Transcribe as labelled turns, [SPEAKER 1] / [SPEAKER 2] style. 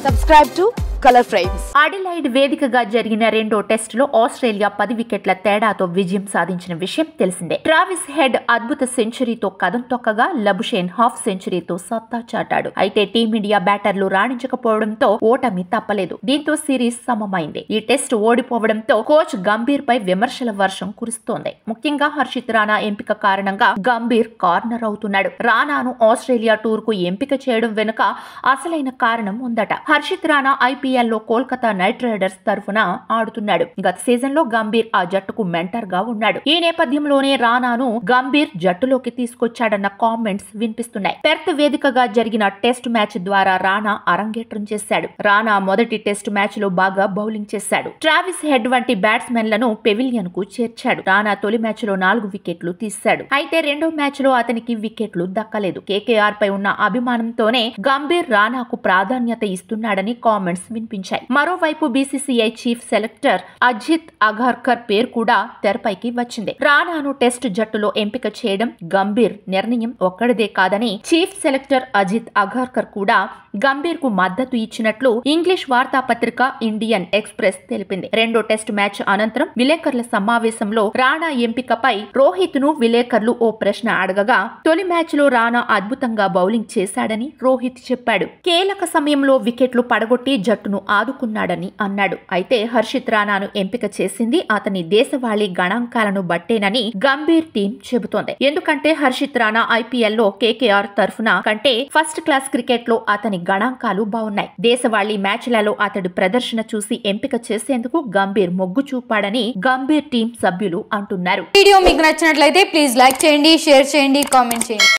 [SPEAKER 1] Subscribe to Color Frames.
[SPEAKER 2] Adelaide వేదికగా జరిగిన రెండో టెస్టులో ఆస్ట్రేలియా 10 వికెట్ల తేడాతో విజయం సాధించిన విషయం తెలిసిందే. ట్రావిస్ హెడ్ అద్భుత సెంచరీతో కదం తొక్కగా లబుషేన్ హాఫ్ సెంచరీతో సత్తా చాటాడు. అయితే టీమిండియా బ్యాటర్లు రాణించకపోవడంతో ఓటమి తప్పలేదు. దీంతో సిరీస్ సమమైంది. ఈ టెస్ట్ ఓడిపోవడంతో కోచ్ గంభీర్ పై విమర్శల వర్షం కురుస్తోంది. ముఖ్యంగా హర్షిత్ రాణా ఎంపిక కారణంగా గంభీర్ కార్నర్ అవుతున్నాడు. రాణాను ఆస్ట్రేలియా టూర్ కు ఎంపిక చేయడం వెనుక అసలైన కారణం ఉందట. హర్షిత్ రాణా ఐపీఎల్ లో కోల్కతా నైట్ రైడర్స్ తరఫున ఆడుతున్నాడు. గత సీజన్ లో గంభీర్ ఆ జట్టుకు మెంటర్ గా ఉన్నాడు. ఈ నేపథ్యంలోనే రాణాను గంభీర్ జట్టులోకి తీసుకొచ్చాడన్న కామెంట్స్ వినిపిస్తున్నాయి. పెర్త్ వేదికగా జరిగిన టెస్ట్ మ్యాచ్ ద్వారా రాణా అరంగేట్రం చేశాడు. రాణా మొదటి టెస్ట్ మ్యాచ్ లో బాగా బౌలింగ్ చేశాడు. ట్రావిస్ హెడ్ వంటి బ్యాట్స్మెన్ లను పెవిలియన్ కు చేర్చాడు. రాణా తొలి మ్యాచ్ లో 4 వికెట్లు తీశాడు. అయితే రెండో మ్యాచ్ లో అతనికి వికెట్లు దక్కలేదు. కేకేఆర్ పై ఉన్న అభిమానంతోనే గంభీర్ రాణాకు ప్రాధాన్యత ఇస్తున్నాడని కామెంట్స్ వినిపించాయి. మరోవైపు BCCI chief selector Ajit Agarkar పేరు కూడా తెరపైకి వచ్చింది. రాణాను టెస్ట్ జట్టులో ఎంపిక చేయడం గంభీర్ నిర్ణయం ఒక్కడిదే కాదని చీఫ్ సెలెక్టర్ అజిత్ అగార్కర్ కూడా గంభీర్ కు మద్దతు ఇచ్చినట్లు ఇంగ్లీష్ వార్తాపత్రిక ఇండియన్ ఎక్స్ప్రెస్ తెలిపింది. రెండో టెస్ట్ మ్యాచ్ అనంతరం విలేకరుల సమావేశంలో రాణా ఎంపికపై రోహిత్ ను విలేకరులు ఓ ప్రశ్న అడగగా తొలి మ్యాచ్ లో రాణా అద్భుతంగా బౌలింగ్ చేశాడని రోహిత్ చెప్పాడు. కీలక సమయంలో వికెట్లు పడగొట్టి జట్టును ఆదుకున్నాడని అన్నాడు. అయితే హర్షిత్ రాణాను ఎంపిక చేసింది అతని దేశవాళీ గణాంకాలను బట్టేనని గంభీర్ టీం చెబుతోంది. ఎందుకంటే హర్షిత్ రాణా ఐపీఎల్ లో కేకేఆర్ తరఫున కంటే ఫస్ట్ క్లాస్ క్రికెట్ లో అతని గణాంకాలు బాగున్నాయి. దేశవాళీ మ్యాచ్లలో అతడి ప్రదర్శన చూసి ఎంపిక చేసేందుకు గంభీర్ మొగ్గు చూపాడని గంభీర్ టీం సభ్యులు అంటున్నారు.
[SPEAKER 3] వీడియో మీకు నచ్చినట్లయితే ప్లీజ్ లైక్ చేయండి, షేర్ చేయండి, కామెంట్ చేయండి.